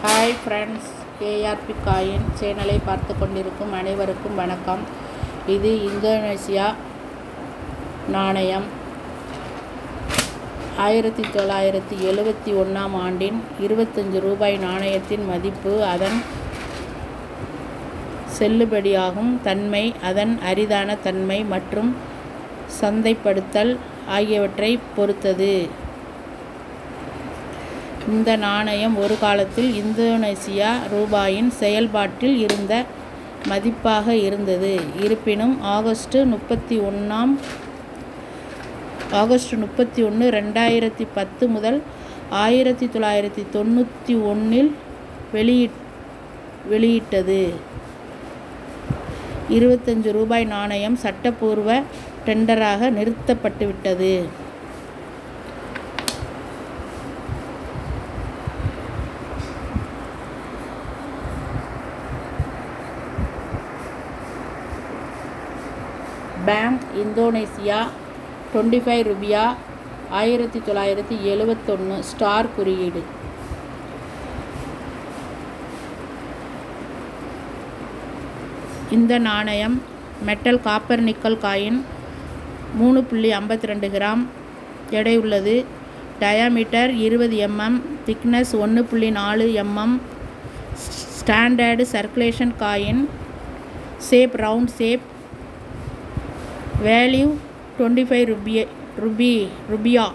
Hi friends, ARP coin சேனலை பார்த்து கொண்டிருக்கும் அனைவருக்கும் வணக்கம். இது இந்தோனேசியா நாணயம் 1971 ஆண்டின் 25 ரூபாய் நாணயத்தின் மதிப்பு, அதன் செல்லுபடியாகும் தன்மை, அதன் அரிதான தன்மை மற்றும் சந்தைப்படுத்தல் ஆகியவற்றை பொறுத்தது. இந்த நாணயம் ஒரு காலத்தில் இந்தோனேசியா ரூபாயின் செயல்பாட்டில் இருந்த மதிப்பாக இருந்தது. இருப்பினும் ஆகஸ்ட் 31, 2010 முதல் 1991 வெளியிட்டது 25 ரூபாய் நாணயம் சட்டப்பூர்வ டெண்டராக நிறுத்தப்பட்டுவிட்டது. பேங்க் இந்தோனேசியா 25 ரூபியா 1971 ஸ்டார் குறியீடு. இந்த நாணயம் metal copper nickel coin 3.52 gram எடை உள்ளது. Diameter 20 mm, thickness 1.4 mm. Standard circulation coin. Shape round shape. Value 25 ரூபியா.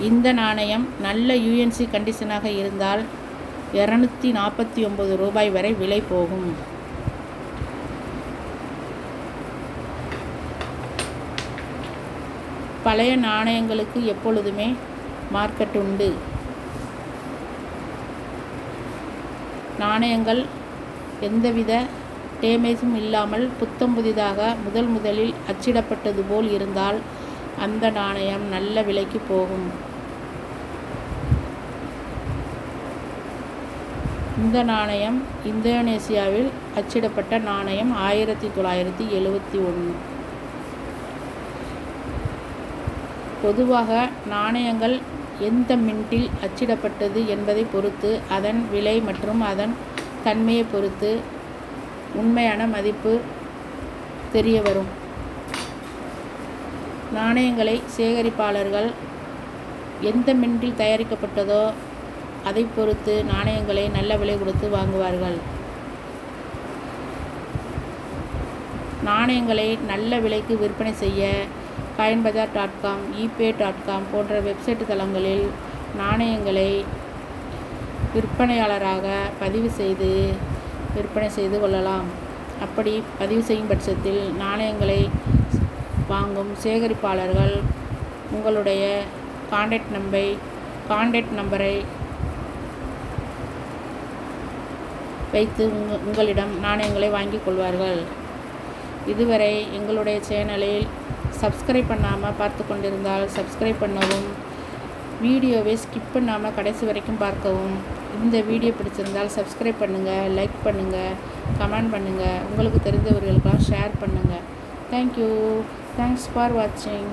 இந்த நாணயம் நல்ல யூஎன்சி கண்டிஷனாக இருந்தால் 249 ரூபாய் வரை விலை போகும். பழைய நாணயங்களுக்கு எப்பொழுதுமே மார்க்கெட் உண்டு. நாணயங்கள் எந்தவித டேமேஜும் இல்லாமல் புத்தம் புதிதாக முதலில் அச்சிடப்பட்டது போல் இருந்தால் அந்த நாணயம் நல்ல விலைக்கு போகும். இந்த நாணயம் இந்தோனேசியாவில் அச்சிடப்பட்ட நாணயம் 1971. பொதுவாக நாணயங்கள் எந்த மின்ட்டில் அச்சிடப்பட்டது என்பதை பொறுத்து, அதன் விலை மற்றும் அதன் தன்மையை பொறுத்து உண்மையான மதிப்பு தெரிய வரும். நாணயங்களை சேகரிப்பாளர்கள் எந்த மின்ட்டில் தயாரிக்கப்பட்டதோ அதை பொறுத்து நாணயங்களை நல்ல விலை கொடுத்து வாங்குவார்கள். நாணயங்களை நல்ல விலைக்கு விற்பனை செய்ய coinbazar.com, ebay.com போன்ற வெப்சைட் தளங்களில் நாணயங்களை விற்பனையாளராக பதிவு செய்து விற்பனை செய்து கொள்ளலாம். அப்படி பதிவு செய்யும் பட்சத்தில் நாணயங்களை வாங்கும் சேகரிப்பாளர்கள் உங்களுடைய கான்டாக்ட் நம்பரை வைத்து உங்களிடம் நாணயங்களை வாங்கிக் கொள்வார்கள். இதுவரை எங்களுடைய சேனலில் சப்ஸ்கிரைப் பண்ணாமல் பார்த்து கொண்டிருந்தால் சப்ஸ்கிரைப் பண்ணவும், வீடியோவை ஸ்கிப் பண்ணாமல் கடைசி வரைக்கும் பார்க்கவும். இந்த வீடியோ பிடிச்சிருந்தால் சப்ஸ்கிரைப் பண்ணுங்கள், லைக் பண்ணுங்கள், கமெண்ட் பண்ணுங்கள், உங்களுக்கு தெரிந்தவர்களுக்கெல்லாம் ஷேர் பண்ணுங்கள். தேங்க்யூ. தேங்க்ஸ் ஃபார் வாட்சிங்.